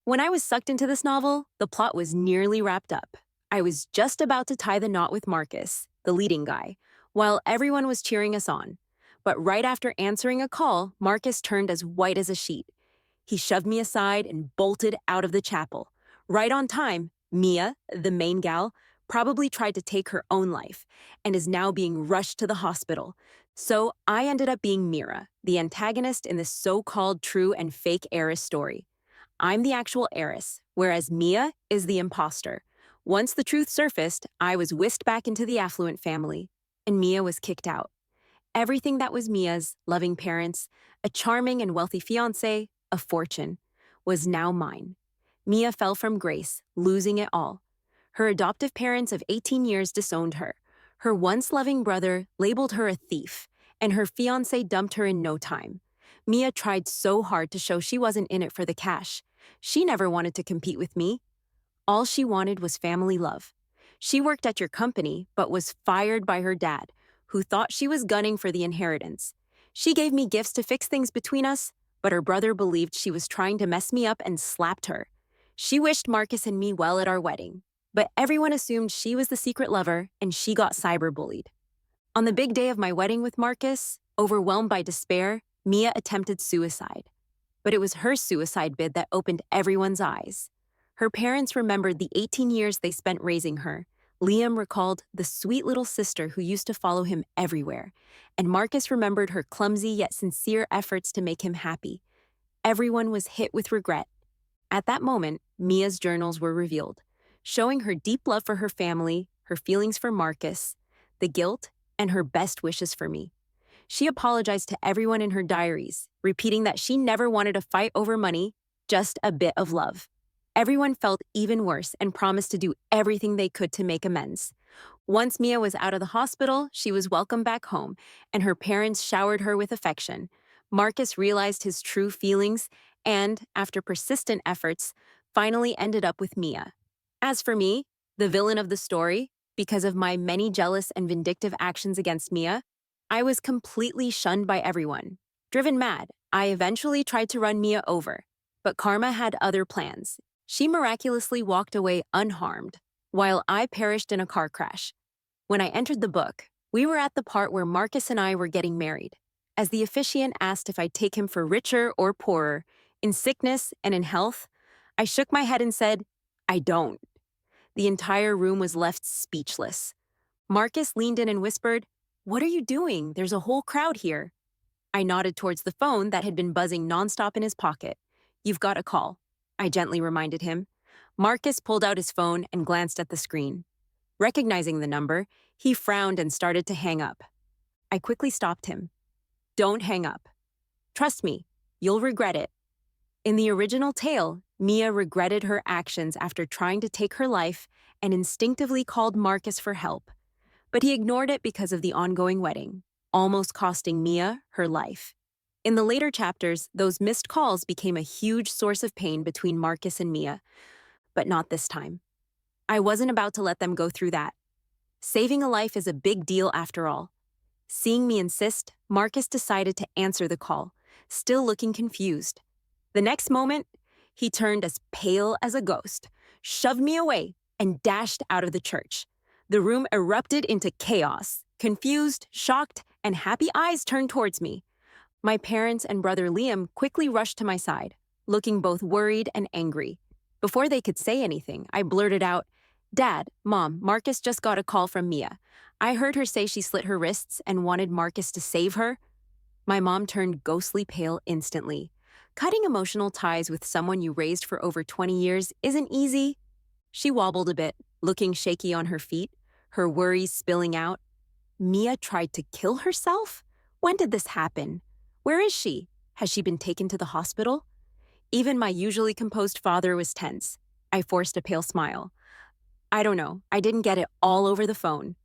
When I was sucked into this novel, the plot was nearly wrapped up. I was just about to tie the knot with Marcus, the leading guy, while everyone was cheering us on. But right after answering a call, Marcus turned as white as a sheet. He shoved me aside and bolted out of the chapel. Right on time, Mia, the main gal, probably tried to take her own life and is now being rushed to the hospital. So I ended up being Mira, the antagonist in this so-called true and fake heiress story. I'm the actual heiress, whereas Mia is the imposter. Once the truth surfaced, I was whisked back into the affluent family, and Mia was kicked out. Everything that was Mia's, loving parents, a charming and wealthy fiancé, a fortune, was now mine. Mia fell from grace, losing it all. Her adoptive parents of 18 years disowned her. Her once loving brother labeled her a thief, and her fiancé dumped her in no time. Mia tried so hard to show she wasn't in it for the cash. She never wanted to compete with me. All she wanted was family love. She worked at your company, but was fired by her dad, who thought she was gunning for the inheritance. She gave me gifts to fix things between us, but her brother believed she was trying to mess me up and slapped her. She wished Marcus and me well at our wedding, but everyone assumed she was the secret lover and she got cyberbullied. On the big day of my wedding with Marcus, overwhelmed by despair, Mia attempted suicide. But it was her suicide bid that opened everyone's eyes. Her parents remembered the 18 years they spent raising her. Liam recalled the sweet little sister who used to follow him everywhere, and Marcus remembered her clumsy yet sincere efforts to make him happy. Everyone was hit with regret. At that moment, Mia's journals were revealed, showing her deep love for her family, her feelings for Marcus, the guilt, and her best wishes for me. She apologized to everyone in her diaries, repeating that she never wanted a fight over money, just a bit of love. Everyone felt even worse and promised to do everything they could to make amends. Once Mia was out of the hospital, she was welcomed back home, and her parents showered her with affection. Marcus realized his true feelings and, after persistent efforts, finally ended up with Mia. As for me, the villain of the story, because of my many jealous and vindictive actions against Mia, I was completely shunned by everyone. Driven mad, I eventually tried to run Mia over, but karma had other plans. She miraculously walked away unharmed, while I perished in a car crash. When I entered the book, we were at the part where Marcus and I were getting married. As the officiant asked if I'd take him for richer or poorer, in sickness and in health, I shook my head and said, I don't. The entire room was left speechless. Marcus leaned in and whispered, "What are you doing? There's a whole crowd here." I nodded towards the phone that had been buzzing nonstop in his pocket. "You've got a call," I gently reminded him. Marcus pulled out his phone and glanced at the screen. Recognizing the number, he frowned and started to hang up. I quickly stopped him. "Don't hang up. Trust me, you'll regret it." In the original tale, Mia regretted her actions after trying to take her life and instinctively called Marcus for help. But he ignored it because of the ongoing wedding, almost costing Mia her life. In the later chapters, those missed calls became a huge source of pain between Marcus and Mia, but not this time. I wasn't about to let them go through that. Saving a life is a big deal after all. Seeing me insist, Marcus decided to answer the call, still looking confused. The next moment, he turned as pale as a ghost, shoved me away, and dashed out of the church. The room erupted into chaos. Confused, shocked, and happy eyes turned towards me. My parents and brother Liam quickly rushed to my side, looking both worried and angry. Before they could say anything, I blurted out, "Dad, Mom, Marcus just got a call from Mia. I heard her say she slit her wrists and wanted Marcus to save her." My mom turned ghostly pale instantly. Cutting emotional ties with someone you raised for over 20 years isn't easy. She wobbled a bit, looking shaky on her feet, her worries spilling out. Mia tried to kill herself? When did this happen? Where is she? Has she been taken to the hospital? Even my usually composed father was tense. I forced a pale smile. "I don't know. I didn't get it all over the phone."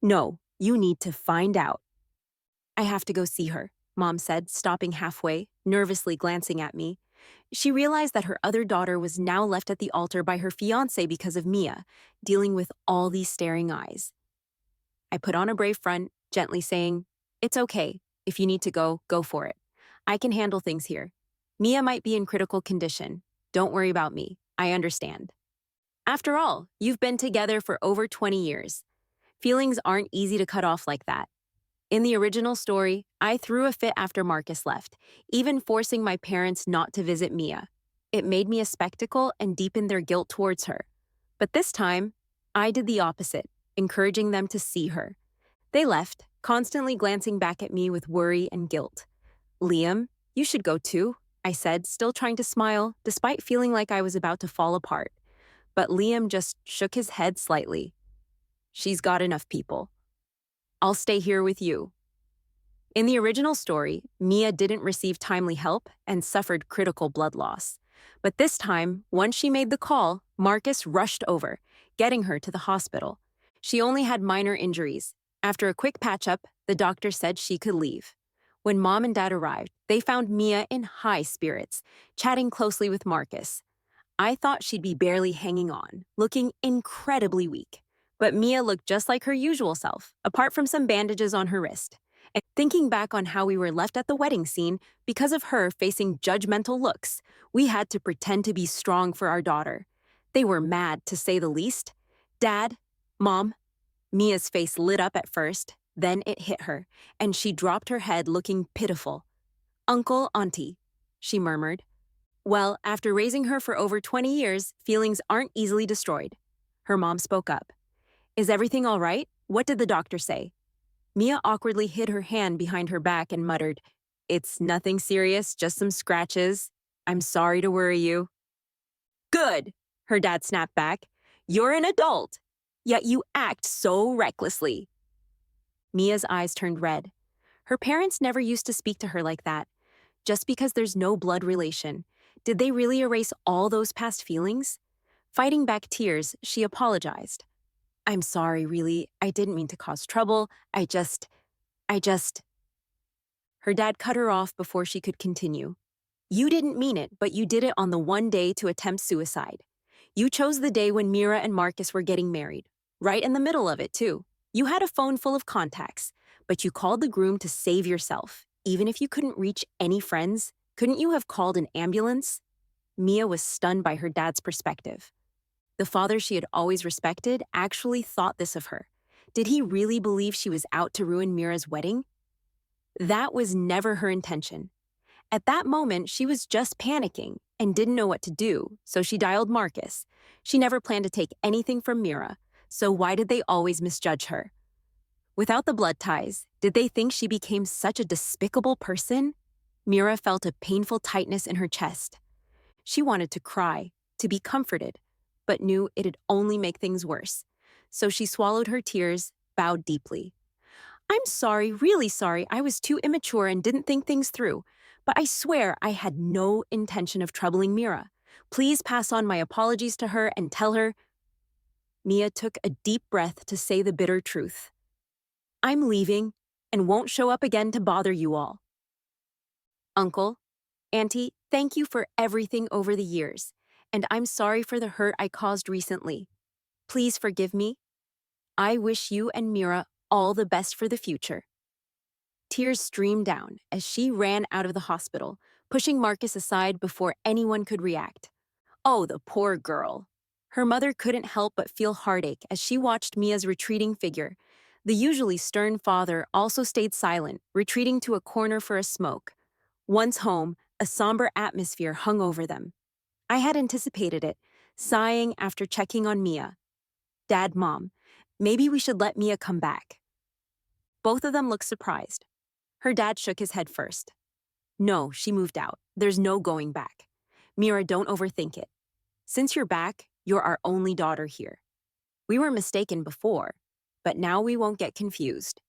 "No, you need to find out." "I have to go see her," Mom said, stopping halfway, nervously glancing at me. She realized that her other daughter was now left at the altar by her fiancé because of Mia, dealing with all these staring eyes. I put on a brave front, gently saying, "It's okay. If you need to go, go for it. I can handle things here. Mia might be in critical condition. Don't worry about me. I understand. After all, you've been together for over 20 years. Feelings aren't easy to cut off like that. In the original story, I threw a fit after Marcus left, even forcing my parents not to visit Mia. It made me a spectacle and deepened their guilt towards her. But this time, I did the opposite, encouraging them to see her. They left, constantly glancing back at me with worry and guilt. Liam, you should go too, I said, still trying to smile, despite feeling like I was about to fall apart. But Liam just shook his head slightly. She's got enough people. I'll stay here with you. In the original story, Mia didn't receive timely help and suffered critical blood loss. But this time, once she made the call, Marcus rushed over, getting her to the hospital. She only had minor injuries. After a quick patch-up, the doctor said she could leave. When Mom and Dad arrived, they found Mia in high spirits, chatting closely with Marcus. I thought she'd be barely hanging on, looking incredibly weak. But Mia looked just like her usual self, apart from some bandages on her wrist. And thinking back on how we were left at the wedding scene, because of her facing judgmental looks, we had to pretend to be strong for our daughter. They were mad, to say the least. Dad, Mom, Mia's face lit up at first, then it hit her, and she dropped her head looking pitiful. Uncle, Auntie, she murmured. Well, after raising her for over 20 years, feelings aren't easily destroyed. Her mom spoke up. Is everything all right? What did the doctor say? Mia awkwardly hid her hand behind her back and muttered, It's nothing serious, just some scratches. I'm sorry to worry you. Good, her dad snapped back. You're an adult, yet you act so recklessly. Mia's eyes turned red. Her parents never used to speak to her like that. Just because there's no blood relation, did they really erase all those past feelings? Fighting back tears, she apologized. I'm sorry, really. I didn't mean to cause trouble. I just... Her dad cut her off before she could continue. You didn't mean it, but you did it on the one day to attempt suicide. You chose the day when Mira and Marcus were getting married. Right in the middle of it, too. You had a phone full of contacts, but you called the groom to save yourself. Even if you couldn't reach any friends, couldn't you have called an ambulance? Mia was stunned by her dad's perspective. The father she had always respected actually thought this of her. Did he really believe she was out to ruin Mira's wedding? That was never her intention. At that moment, she was just panicking and didn't know what to do, so she dialed Marcus. She never planned to take anything from Mira, so why did they always misjudge her? Without the blood ties, did they think she became such a despicable person? Mira felt a painful tightness in her chest. She wanted to cry, to be comforted, but knew it'd only make things worse. So she swallowed her tears, bowed deeply. I'm sorry, really sorry. I was too immature and didn't think things through. But I swear I had no intention of troubling Mira. Please pass on my apologies to her and tell her... Mia took a deep breath to say the bitter truth. I'm leaving and won't show up again to bother you all. Uncle, Auntie, thank you for everything over the years, and I'm sorry for the hurt I caused recently. Please forgive me. I wish you and Mira all the best for the future. Tears streamed down as she ran out of the hospital, pushing Marcus aside before anyone could react. Oh, the poor girl. Her mother couldn't help but feel heartache as she watched Mia's retreating figure. The usually stern father also stayed silent, retreating to a corner for a smoke. Once home, a somber atmosphere hung over them. I had anticipated it, sighing after checking on Mia. Dad, Mom, maybe we should let Mia come back. Both of them looked surprised. Her dad shook his head first. No, she moved out. There's no going back. Mira, don't overthink it. Since you're back, you're our only daughter here. We were mistaken before, but now we won't get confused.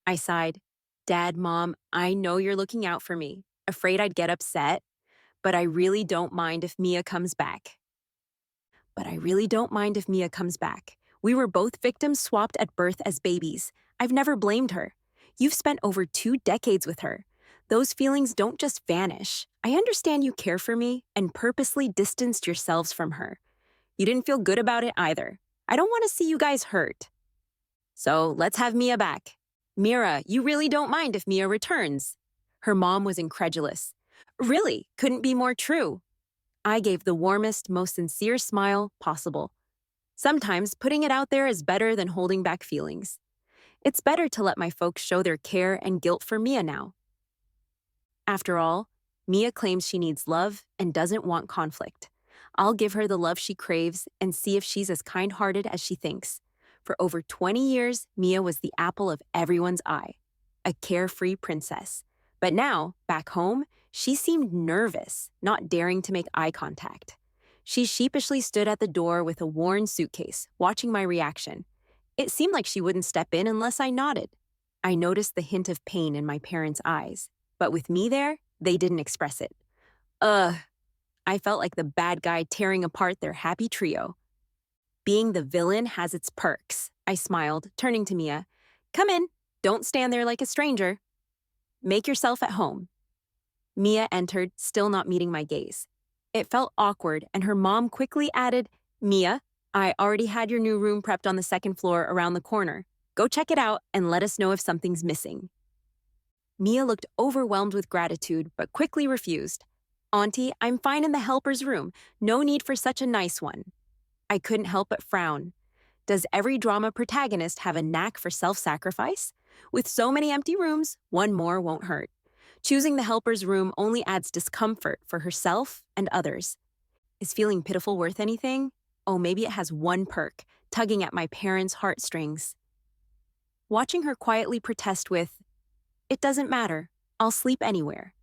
I sighed. Dad, Mom, I know you're looking out for me, afraid I'd get upset, but I really don't mind if Mia comes back. We were both victims swapped at birth as babies. I've never blamed her. You've spent over 2 decades with her. Those feelings don't just vanish. I understand you care for me and purposely distanced yourselves from her. You didn't feel good about it either. I don't want to see you guys hurt. So let's have Mia back. Mira, you really don't mind if Mia returns? Her mom was incredulous. Really, couldn't be more true. I gave the warmest, most sincere smile possible. Sometimes putting it out there is better than holding back feelings. It's better to let my folks show their care and guilt for Mia now. After all, Mia claims she needs love and doesn't want conflict. I'll give her the love she craves and see if she's as kind-hearted as she thinks. For over 20 years, Mia was the apple of everyone's eye, a carefree princess. But now, back home, she seemed nervous, not daring to make eye contact. She sheepishly stood at the door with a worn suitcase, watching my reaction. It seemed like she wouldn't step in unless I nodded. I noticed the hint of pain in my parents' eyes, but with me there, they didn't express it. Ugh, I felt like the bad guy tearing apart their happy trio. Being the villain has its perks, I smiled, turning to Mia. Come in, don't stand there like a stranger. Make yourself at home. Mia entered, still not meeting my gaze. It felt awkward, and her mom quickly added, Mia, I already had your new room prepped on the second floor around the corner. Go check it out and let us know if something's missing. Mia looked overwhelmed with gratitude, but quickly refused. Auntie, I'm fine in the helper's room. No need for such a nice one. I couldn't help but frown. Does every drama protagonist have a knack for self-sacrifice? With so many empty rooms, one more won't hurt. Choosing the helper's room only adds discomfort for herself and others. Is feeling pitiful worth anything? Oh, maybe it has one perk, tugging at my parents' heartstrings. Watching her quietly protest with, it doesn't matter, I'll sleep anywhere.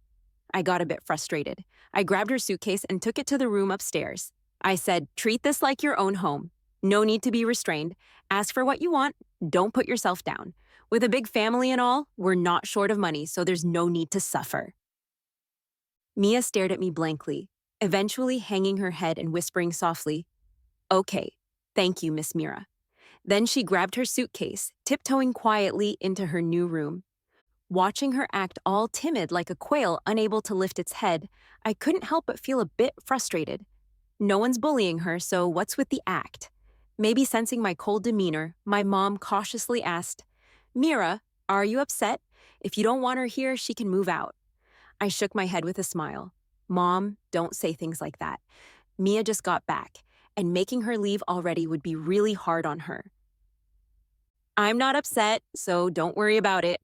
I got a bit frustrated. I grabbed her suitcase and took it to the room upstairs. I said, treat this like your own home. No need to be restrained. Ask for what you want. Don't put yourself down. With a big family and all, we're not short of money, so there's no need to suffer. Mia stared at me blankly, eventually hanging her head and whispering softly, okay, thank you, Miss Mira. Then she grabbed her suitcase, tiptoeing quietly into her new room. Watching her act all timid like a quail unable to lift its head, I couldn't help but feel a bit frustrated. No one's bullying her, so what's with the act? Maybe sensing my cold demeanor, my mom cautiously asked, Mira, are you upset? If you don't want her here, she can move out. I shook my head with a smile. Mom, don't say things like that. Mia just got back, and making her leave already would be really hard on her. I'm not upset, so don't worry about it.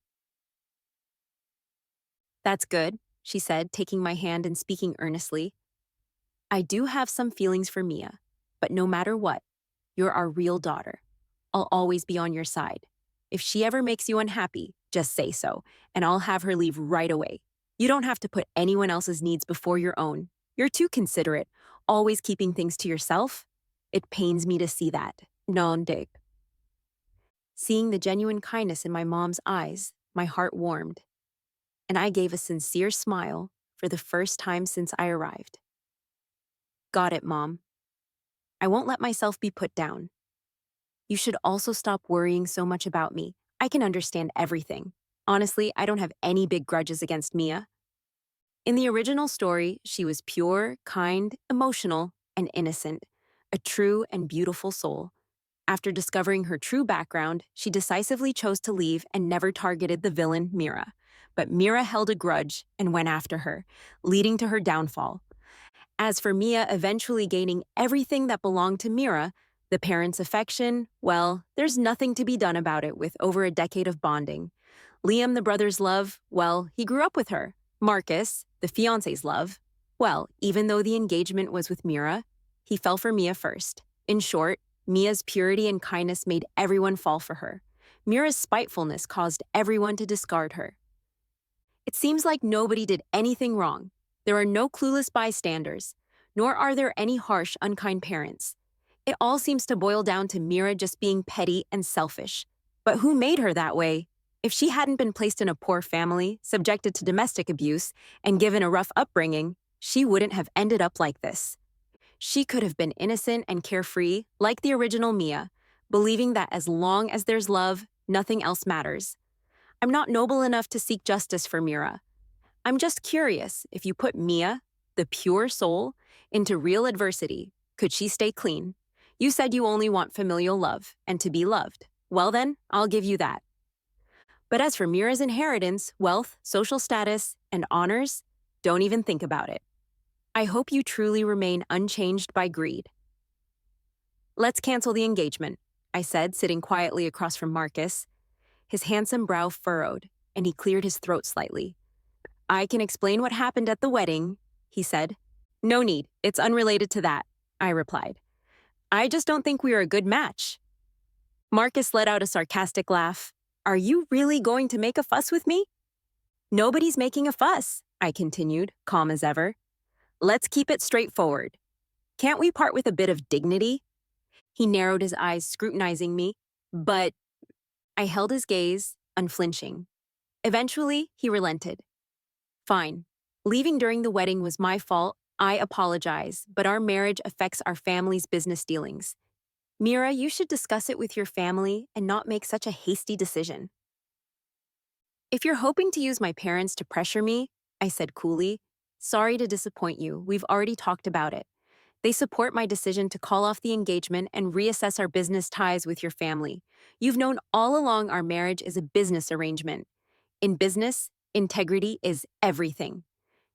That's good, she said, taking my hand and speaking earnestly. I do have some feelings for Mia, but no matter what, you're our real daughter. I'll always be on your side. If she ever makes you unhappy, just say so, and I'll have her leave right away. You don't have to put anyone else's needs before your own. You're too considerate, always keeping things to yourself. It pains me to see that. Non dig. Seeing the genuine kindness in my mom's eyes, my heart warmed, and I gave a sincere smile for the first time since I arrived. Got it, Mom. I won't let myself be put down. You should also stop worrying so much about me. I can understand everything. Honestly, I don't have any big grudges against Mia. In the original story, she was pure, kind, emotional, and innocent, a true and beautiful soul. After discovering her true background, she decisively chose to leave and never targeted the villain, Mira. But Mira held a grudge and went after her, leading to her downfall. As for Mia eventually gaining everything that belonged to Mira, the parents' affection, well, there's nothing to be done about it with over a decade of bonding. Liam, the brother's love, well, he grew up with her. Marcus, the fiance's love, well, even though the engagement was with Mira, he fell for Mia first. In short, Mia's purity and kindness made everyone fall for her. Mira's spitefulness caused everyone to discard her. It seems like nobody did anything wrong. There are no clueless bystanders, nor are there any harsh, unkind parents. It all seems to boil down to Mira just being petty and selfish. But who made her that way? If she hadn't been placed in a poor family, subjected to domestic abuse, and given a rough upbringing, she wouldn't have ended up like this. She could have been innocent and carefree, like the original Mia, believing that as long as there's love, nothing else matters. I'm not noble enough to seek justice for Mira. I'm just curious, if you put Mia, the pure soul, into real adversity, could she stay clean? You said you only want familial love and to be loved. Well then, I'll give you that. But as for Mira's inheritance, wealth, social status, and honors, don't even think about it. I hope you truly remain unchanged by greed. Let's cancel the engagement, I said, sitting quietly across from Marcus. His handsome brow furrowed, and he cleared his throat slightly. I can explain what happened at the wedding, he said. No need, it's unrelated to that, I replied. I just don't think we are a good match. Marcus let out a sarcastic laugh. Are you really going to make a fuss with me? Nobody's making a fuss, I continued, calm as ever. Let's keep it straightforward. Can't we part with a bit of dignity? He narrowed his eyes, scrutinizing me, but I held his gaze, unflinching. Eventually, he relented. Fine. Leaving during the wedding was my fault. I apologize, but our marriage affects our family's business dealings. Mira, you should discuss it with your family and not make such a hasty decision. If you're hoping to use my parents to pressure me, I said coolly, sorry to disappoint you. We've already talked about it. They support my decision to call off the engagement and reassess our business ties with your family. You've known all along our marriage is a business arrangement. In business, integrity is everything.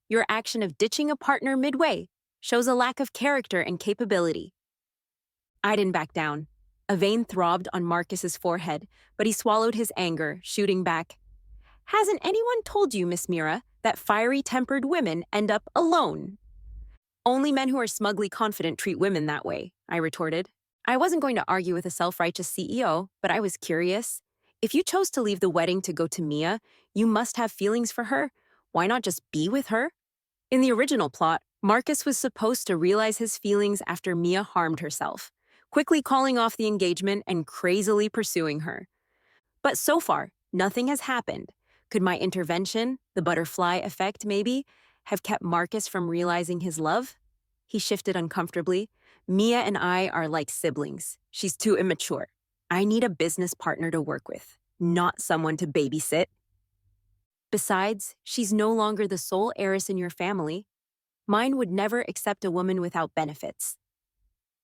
Your action of ditching a partner midway shows a lack of character and capability. I didn't back down. A vein throbbed on Marcus's forehead, but he swallowed his anger, shooting back. Hasn't anyone told you, Miss Mira, that fiery-tempered women end up alone? Only men who are smugly confident treat women that way, I retorted. I wasn't going to argue with a self-righteous CEO, but I was curious. If you chose to leave the wedding to go to Mia, you must have feelings for her. Why not just be with her? In the original plot, Marcus was supposed to realize his feelings after Mia harmed herself, quickly calling off the engagement and crazily pursuing her. But so far, nothing has happened. Could my intervention, the butterfly effect maybe, have kept Marcus from realizing his love? He shifted uncomfortably. Mia and I are like siblings. She's too immature. I need a business partner to work with, not someone to babysit. Besides, she's no longer the sole heiress in your family. Mine would never accept a woman without benefits.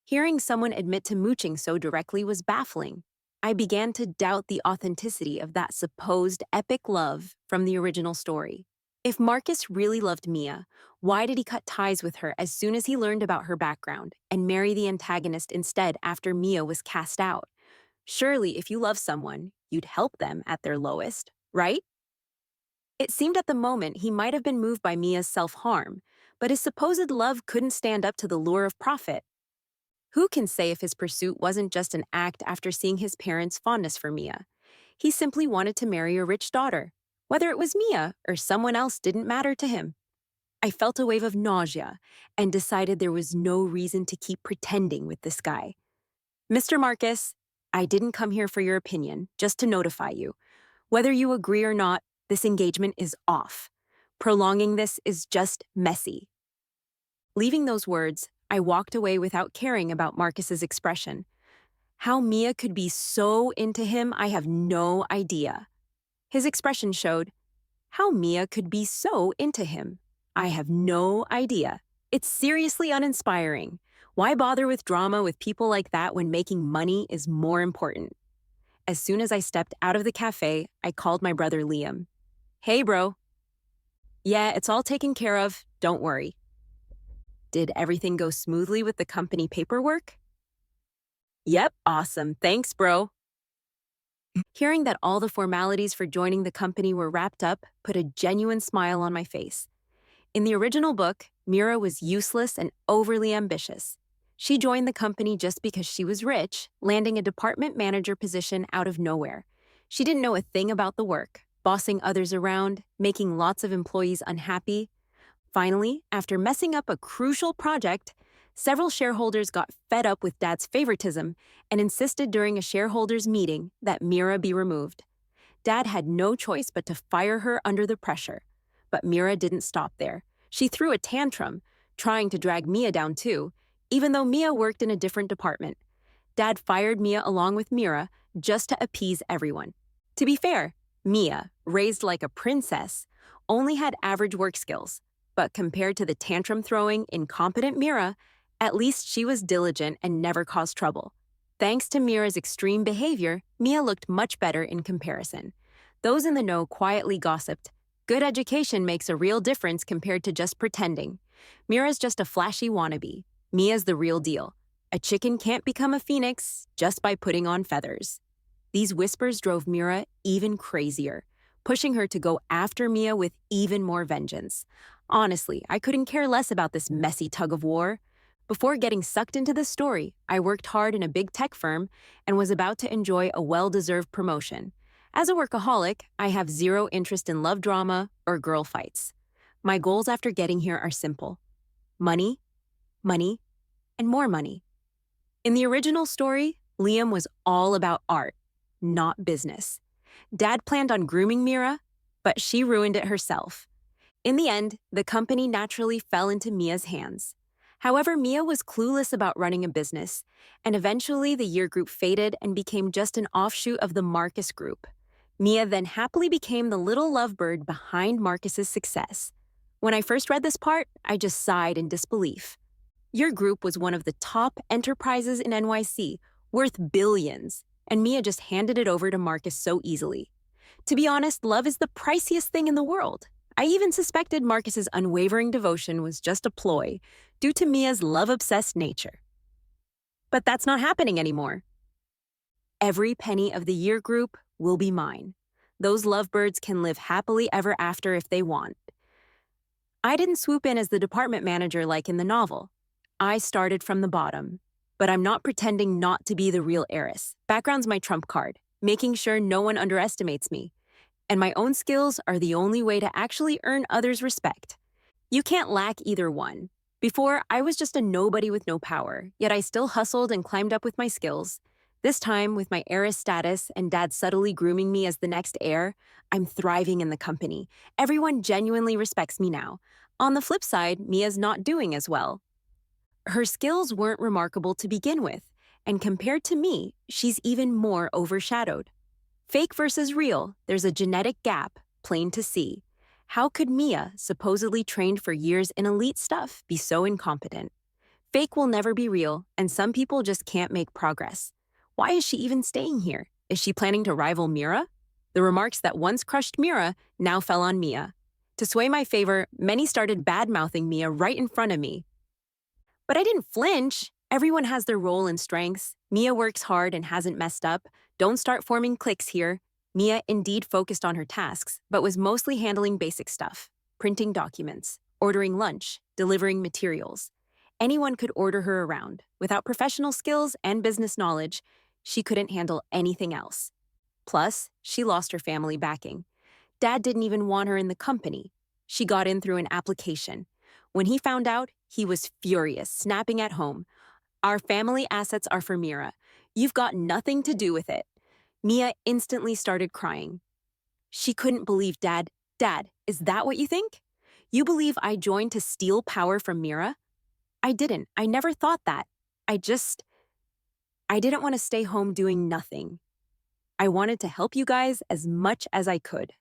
Hearing someone admit to mooching so directly was baffling. I began to doubt the authenticity of that supposed epic love from the original story. If Marcus really loved Mia, why did he cut ties with her as soon as he learned about her background and marry the antagonist instead after Mia was cast out? Surely, if you love someone, you'd help them at their lowest, right? It seemed at the moment he might have been moved by Mia's self-harm, but his supposed love couldn't stand up to the lure of profit. Who can say if his pursuit wasn't just an act after seeing his parents' fondness for Mia? He simply wanted to marry a rich daughter. Whether it was Mia or someone else didn't matter to him. I felt a wave of nausea and decided there was no reason to keep pretending with this guy. Mr. Marcus, I didn't come here for your opinion, just to notify you. Whether you agree or not, this engagement is off. Prolonging this is just messy. Leaving those words, I walked away without caring about Marcus's expression. How Mia could be so into him, I have no idea. His expression showed, how Mia could be so into him. I have no idea. It's seriously uninspiring. Why bother with drama with people like that when making money is more important? As soon as I stepped out of the cafe, I called my brother Liam. Hey, bro. Yeah, it's all taken care of. Don't worry. Did everything go smoothly with the company paperwork? Yep, awesome. Thanks, bro. Hearing that all the formalities for joining the company were wrapped up put a genuine smile on my face. In the original book, Mira was useless and overly ambitious. She joined the company just because she was rich, landing a department manager position out of nowhere. She didn't know a thing about the work, bossing others around, making lots of employees unhappy. Finally, after messing up a crucial project, several shareholders got fed up with Dad's favoritism and insisted during a shareholders' meeting that Mira be removed. Dad had no choice but to fire her under the pressure. But Mira didn't stop there. She threw a tantrum, trying to drag Mia down too, even though Mia worked in a different department. Dad fired Mia along with Mira just to appease everyone. To be fair, Mia, raised like a princess, only had average work skills. But compared to the tantrum-throwing, incompetent Mira, at least she was diligent and never caused trouble. Thanks to Mira's extreme behavior, Mia looked much better in comparison. Those in the know quietly gossiped. Good education makes a real difference compared to just pretending. Mira's just a flashy wannabe. Mia's the real deal. A chicken can't become a phoenix just by putting on feathers. These whispers drove Mira even crazier, pushing her to go after Mia with even more vengeance. Honestly, I couldn't care less about this messy tug of war. Before getting sucked into the story, I worked hard in a big tech firm and was about to enjoy a well-deserved promotion. As a workaholic, I have zero interest in love drama or girl fights. My goals after getting here are simple: money, money, and more money. In the original story, Liam was all about art, not business. Dad planned on grooming Mira, but she ruined it herself. In the end, the company naturally fell into Mia's hands. However, Mia was clueless about running a business, and eventually the year group faded and became just an offshoot of the Marcus group. Mia then happily became the little lovebird behind Marcus's success. When I first read this part, I just sighed in disbelief. Your group was one of the top enterprises in NYC, worth billions, and Mia just handed it over to Marcus so easily. To be honest, love is the priciest thing in the world. I even suspected Marcus's unwavering devotion was just a ploy due to Mia's love-obsessed nature. But that's not happening anymore. Every penny of the year group will be mine. Those lovebirds can live happily ever after if they want. I didn't swoop in as the department manager like in the novel. I started from the bottom. But I'm not pretending not to be the real heiress. Background's my trump card, making sure no one underestimates me. And my own skills are the only way to actually earn others' respect. You can't lack either one. Before, I was just a nobody with no power, yet I still hustled and climbed up with my skills. This time, with my heiress status and Dad subtly grooming me as the next heir, I'm thriving in the company. Everyone genuinely respects me now. On the flip side, Mia's not doing as well. Her skills weren't remarkable to begin with, and compared to me, she's even more overshadowed. Fake versus real, there's a genetic gap, plain to see. How could Mia, supposedly trained for years in elite stuff, be so incompetent? Fake will never be real, and some people just can't make progress. Why is she even staying here? Is she planning to rival Mira? The remarks that once crushed Mira now fell on Mia. To sway my favor, many started bad-mouthing Mia right in front of me. But I didn't flinch. Everyone has their role and strengths. Mia works hard and hasn't messed up. Don't start forming cliques here. Mia indeed focused on her tasks, but was mostly handling basic stuff: printing documents, ordering lunch, delivering materials. Anyone could order her around. Without professional skills and business knowledge, she couldn't handle anything else. Plus, she lost her family backing. Dad didn't even want her in the company. She got in through an application. When he found out, he was furious, snapping at home. Our family assets are for Mira. You've got nothing to do with it. Mia instantly started crying. She couldn't believe Dad. Dad, is that what you think? You believe I joined to steal power from Mira? I didn't. I never thought that. I didn't want to stay home doing nothing. I wanted to help you guys as much as I could.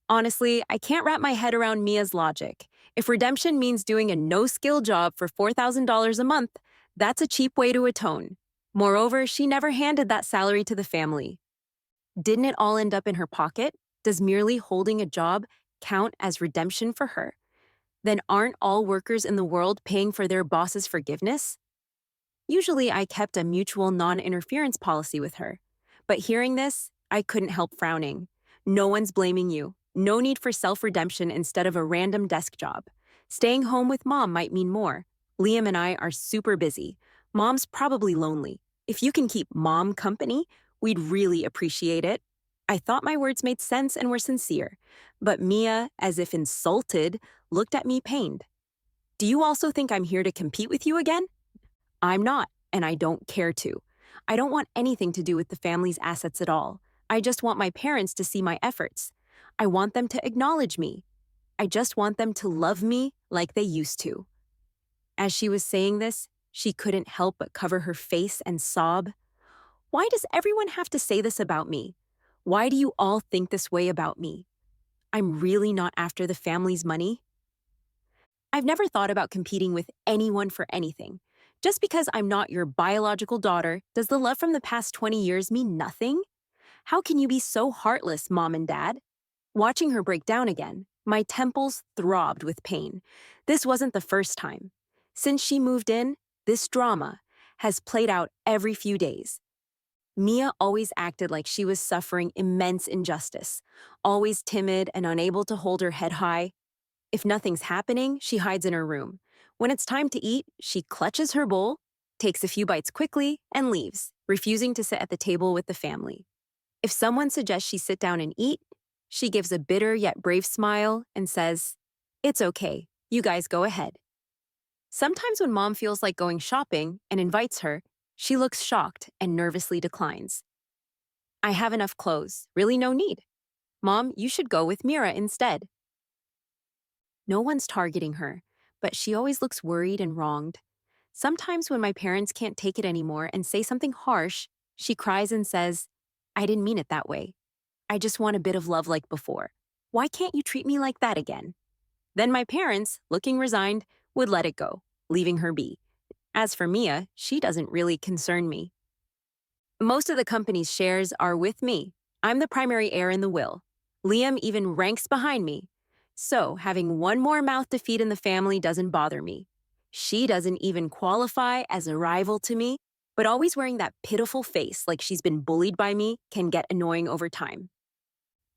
Honestly, I can't wrap my head around Mia's logic. If redemption means doing a no-skill job for $4,000 a month, that's a cheap way to atone. Moreover, she never handed that salary to the family. Didn't it all end up in her pocket? Does merely holding a job count as redemption for her? Then aren't all workers in the world paying for their boss's forgiveness? Usually, I kept a mutual non-interference policy with her. But hearing this, I couldn't help frowning. No one's blaming you. No need for self-redemption instead of a random desk job. Staying home with Mom might mean more. Liam and I are super busy. Mom's probably lonely. If you can keep Mom company, we'd really appreciate it. I thought my words made sense and were sincere, but Mia, as if insulted, looked at me pained. Do you also think I'm here to compete with you again? I'm not, and I don't care to. I don't want anything to do with the family's assets at all. I just want my parents to see my efforts. I want them to acknowledge me. I just want them to love me like they used to. As she was saying this, she couldn't help but cover her face and sob. Why does everyone have to say this about me? Why do you all think this way about me? I'm really not after the family's money. I've never thought about competing with anyone for anything. Just because I'm not your biological daughter, does the love from the past 20 years mean nothing? How can you be so heartless, Mom and Dad? Watching her break down again, My temples throbbed with pain. This wasn't the first time. Since she moved in, this drama has played out every few days. Mia always acted like she was suffering immense injustice, always timid and unable to hold her head high. If nothing's happening, she hides in her room. When it's time to eat, she clutches her bowl, takes a few bites quickly, and leaves, refusing to sit at the table with the family. If someone suggests she sit down and eat, she gives a bitter yet brave smile and says, "It's okay, you guys go ahead." Sometimes when mom feels like going shopping and invites her, she looks shocked and nervously declines. "I have enough clothes, really no need. Mom, you should go with Mira instead." No one's targeting her, but she always looks worried and wronged. Sometimes when my parents can't take it anymore and say something harsh, she cries and says, "I didn't mean it that way. I just want a bit of love like before. Why can't you treat me like that again?" Then my parents, looking resigned, would let it go, leaving her be. As for Mia, she doesn't really concern me. Most of the company's shares are with me. I'm the primary heir in the will. Liam even ranks behind me. So, having one more mouth to feed in the family doesn't bother me. She doesn't even qualify as a rival to me, but always wearing that pitiful face like she's been bullied by me can get annoying over time.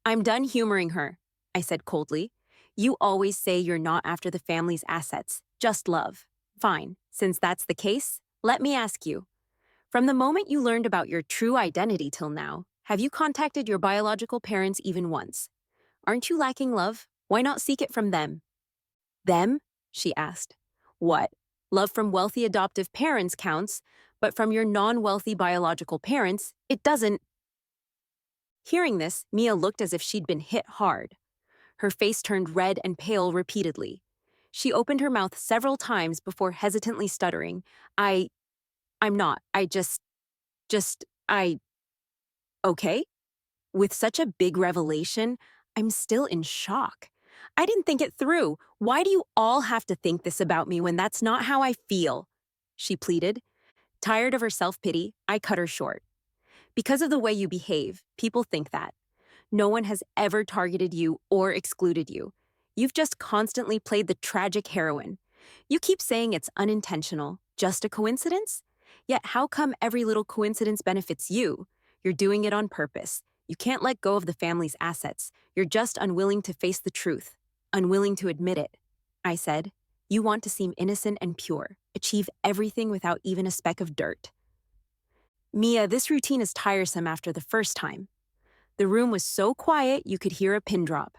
"I'm done humoring her," I said coldly. "You always say you're not after the family's assets, just love. Fine, since that's the case, let me ask you. From the moment you learned about your true identity till now, have you contacted your biological parents even once? Aren't you lacking love? Why not seek it from them?" "Them?" she asked. "What? Love from wealthy adoptive parents counts, but from your non-wealthy biological parents, it doesn't." Hearing this, Mia looked as if she'd been hit hard. Her face turned red and pale repeatedly. She opened her mouth several times before hesitantly stuttering, I'm not, I, okay?" With such a big revelation, I'm still in shock. I didn't think it through. Why do you all have to think this about me when that's not how I feel? She pleaded. Tired of her self-pity, I cut her short. "Because of the way you behave, people think that. No one has ever targeted you or excluded you. You've just constantly played the tragic heroine. You keep saying it's unintentional, just a coincidence? Yet how come every little coincidence benefits you? You're doing it on purpose. You can't let go of the family's assets. You're just unwilling to face the truth, unwilling to admit it." I said. "You want to seem innocent and pure, achieve everything without even a speck of dirt." "Mia, this routine is tiresome after the first time." The room was so quiet you could hear a pin drop.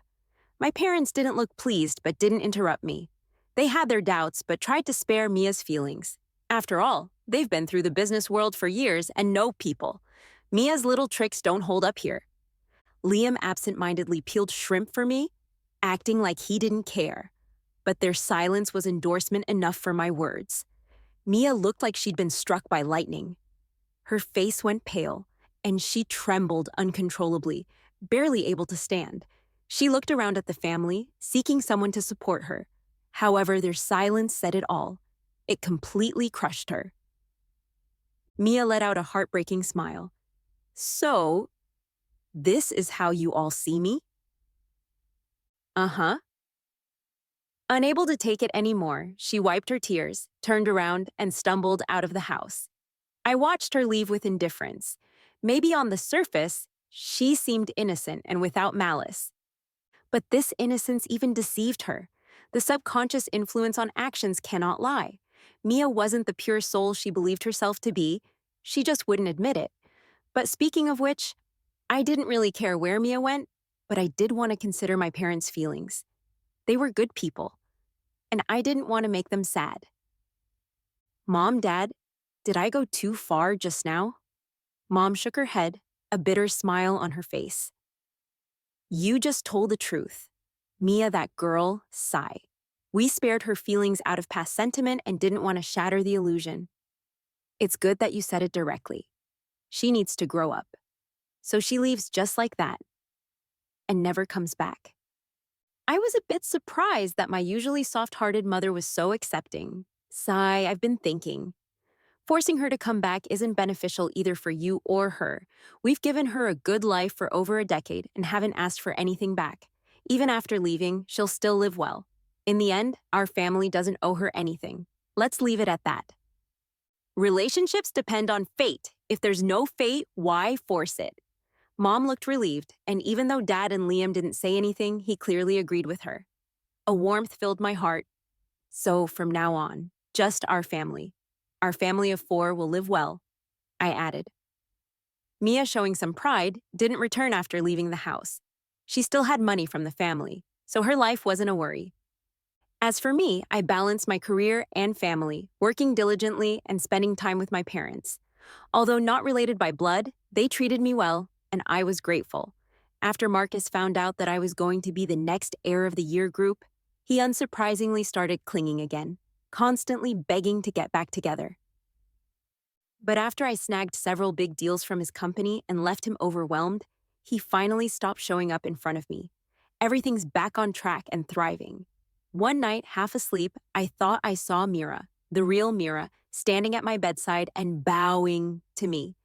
My parents didn't look pleased but didn't interrupt me. They had their doubts but tried to spare Mia's feelings. After all, they've been through the business world for years and know people. Mia's little tricks don't hold up here. Liam absent-mindedly peeled shrimp for me, acting like he didn't care. But their silence was endorsement enough for my words. Mia looked like she'd been struck by lightning. Her face went pale, and she trembled uncontrollably, barely able to stand. She looked around at the family, seeking someone to support her. However, their silence said it all. It completely crushed her. Mia let out a heartbreaking smile. "So, this is how you all see me?" "Uh-huh." Unable to take it anymore, she wiped her tears, turned around, and stumbled out of the house. I watched her leave with indifference. Maybe on the surface, she seemed innocent and without malice. But this innocence even deceived her. The subconscious influence on actions cannot lie. Mia wasn't the pure soul she believed herself to be. She just wouldn't admit it. But speaking of which, I didn't really care where Mia went, but I did want to consider my parents' feelings. They were good people, and I didn't want to make them sad. "Mom, Dad, did I go too far just now?" Mom shook her head, a bitter smile on her face. "You just told the truth." Mia, that girl, sigh. We spared her feelings out of past sentiment and didn't want to shatter the illusion. "It's good that you said it directly. She needs to grow up." So she leaves just like that and never comes back. I was a bit surprised that my usually soft-hearted mother was so accepting. Sigh, I've been thinking. Forcing her to come back isn't beneficial either for you or her. We've given her a good life for over a decade and haven't asked for anything back. Even after leaving, she'll still live well. In the end, our family doesn't owe her anything. Let's leave it at that. Relationships depend on fate. If there's no fate, why force it? Mom looked relieved, and even though Dad and Liam didn't say anything, he clearly agreed with her. A warmth filled my heart. So from now on, just our family. Our family of 4 will live well, I added. Mia, showing some pride, didn't return after leaving the house. She still had money from the family, so her life wasn't a worry. As for me, I balanced my career and family, working diligently and spending time with my parents. Although not related by blood, they treated me well, and I was grateful. After Marcus found out that I was going to be the next heir of the year group, he unsurprisingly started clinging again, constantly begging to get back together. But after I snagged several big deals from his company and left him overwhelmed, he finally stopped showing up in front of me. Everything's back on track and thriving. One night, half asleep, I thought I saw Mira, the real Mira, standing at my bedside and bowing to me.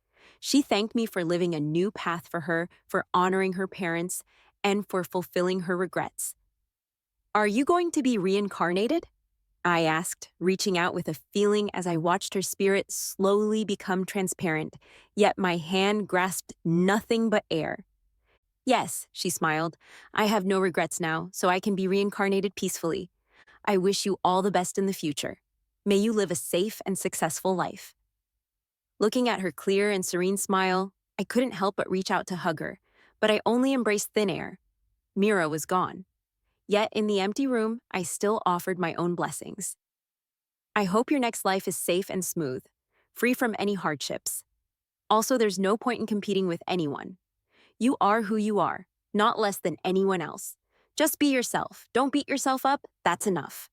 She thanked me for living a new path for her, for honoring her parents, and for fulfilling her regrets. "Are you going to be reincarnated?" I asked, reaching out with a feeling as I watched her spirit slowly become transparent, yet my hand grasped nothing but air. "Yes," she smiled. "I have no regrets now, so I can be reincarnated peacefully. I wish you all the best in the future. May you live a safe and successful life." Looking at her clear and serene smile, I couldn't help but reach out to hug her, but I only embraced thin air. Mira was gone. Yet in the empty room, I still offered my own blessings. "I hope your next life is safe and smooth, free from any hardships. Also, there's no point in competing with anyone. You are who you are, not less than anyone else. Just be yourself. Don't beat yourself up. That's enough."